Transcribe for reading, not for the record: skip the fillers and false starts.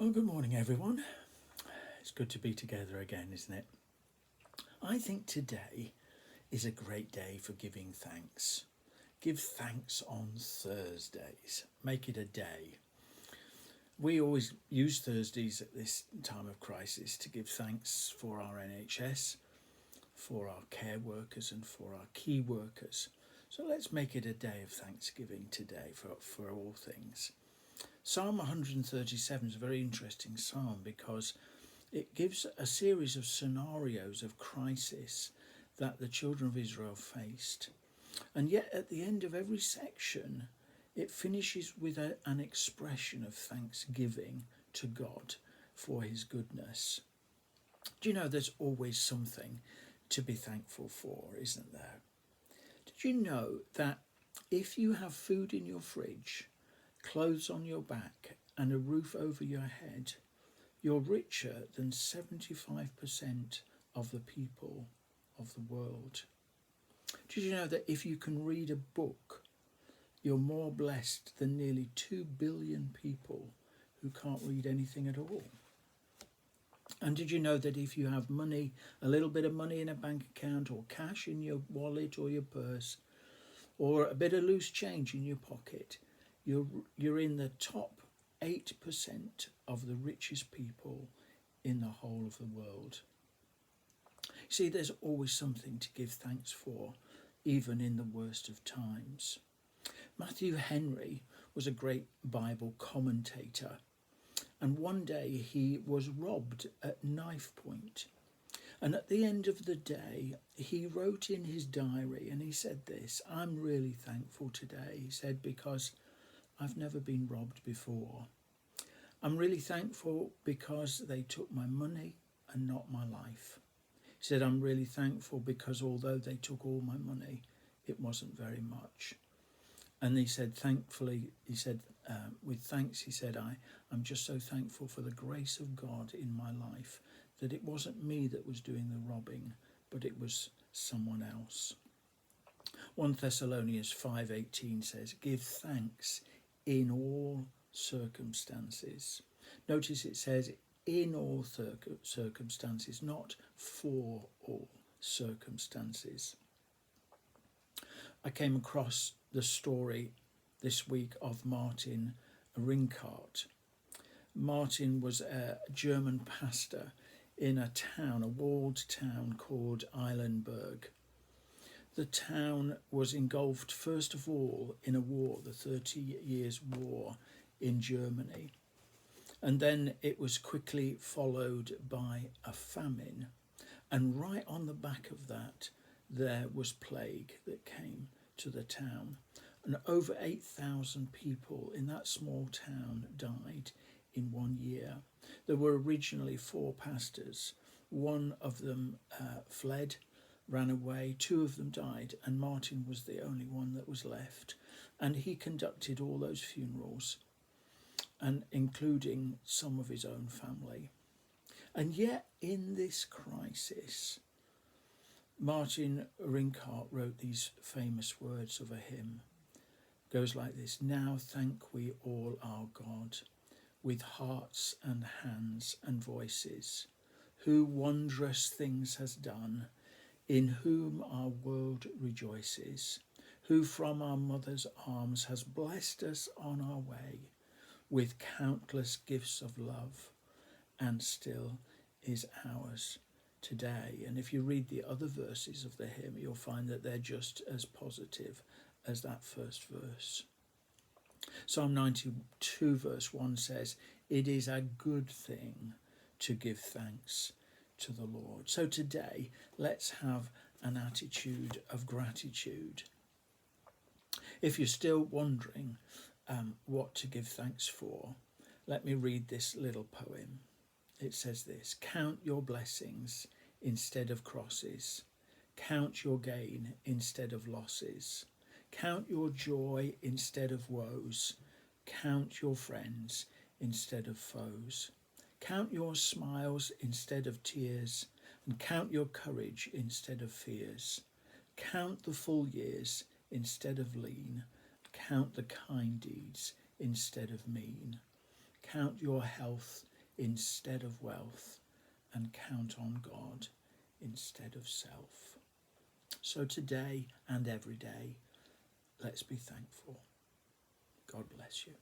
Well, good morning, everyone. It's good to be together again, isn't it? I think today is a great day for giving thanks. Give thanks on Thursdays. Make it a day. We always use Thursdays at this time of crisis to give thanks for our NHS, for our care workers, and for our key workers. So let's make it a day of thanksgiving today for all things. Psalm 137 is a very interesting psalm because it gives a series of scenarios of crisis that the children of Israel faced. And yet, at the end of every section, it finishes with an expression of thanksgiving to God for his goodness. Do you know there's always something to be thankful for, isn't there? Did you know that if you have food in your fridge, clothes on your back, and a roof over your head, you're richer than 75% of the people of the world? Did you know that if you can read a book, you're more blessed than nearly 2 billion people who can't read anything at all? And did you know that if you have money, a little bit of money in a bank account, or cash in your wallet or your purse, or a bit of loose change in your pocket, you're in the top 8% of the richest people in the whole of the world? See, there's always something to give thanks for, even in the worst of times. Matthew Henry was a great Bible commentator, and one day he was robbed at knife point. And at the end of the day, he wrote in his diary, and he said this: "I'm really thankful today," he said, "because I've never been robbed before. I'm really thankful because they took my money and not my life." He said, "I'm really thankful because although they took all my money, it wasn't very much." And he said, with thanks, he said, I'm just so thankful for the grace of God in my life, that it wasn't me that was doing the robbing, but it was someone else. 1 Thessalonians 5:18 says, "Give thanks in all circumstances." Notice it says in all circumstances, not for all circumstances. I came across the story this week of Martin Rinkart. Martin was a German pastor in a walled town called Eilenburg. The town was engulfed first of all in a war, the 30 Years' War in Germany. And then it was quickly followed by a famine. And right on the back of that, there was plague that came to the town. And over 8,000 people in that small town died in 1 year. There were originally 4 pastors. One of them fled, ran away, 2 of them died, and Martin was the only one that was left. And he conducted all those funerals, and including some of his own family. And yet in this crisis, Martin Rinkart wrote these famous words of a hymn. It goes like this: "Now thank we all our God, with hearts and hands and voices, who wondrous things has done, in whom our world rejoices, who from our mother's arms has blessed us on our way, with countless gifts of love, and still is ours today." And if you read the other verses of the hymn, you'll find that they're just as positive as that first verse. Psalm 92 verse 1 says, "It is a good thing to give thanks to the Lord." So today, let's have an attitude of gratitude. If you're still wondering what to give thanks for, let me read this little poem. It says this: "Count your blessings instead of crosses. Count your gain instead of losses. Count your joy instead of woes. Count your friends instead of foes. Count your smiles instead of tears, and count your courage instead of fears. Count the full years instead of lean. Count the kind deeds instead of mean. Count your health instead of wealth, and count on God instead of self. So today and every day, let's be thankful. God bless you.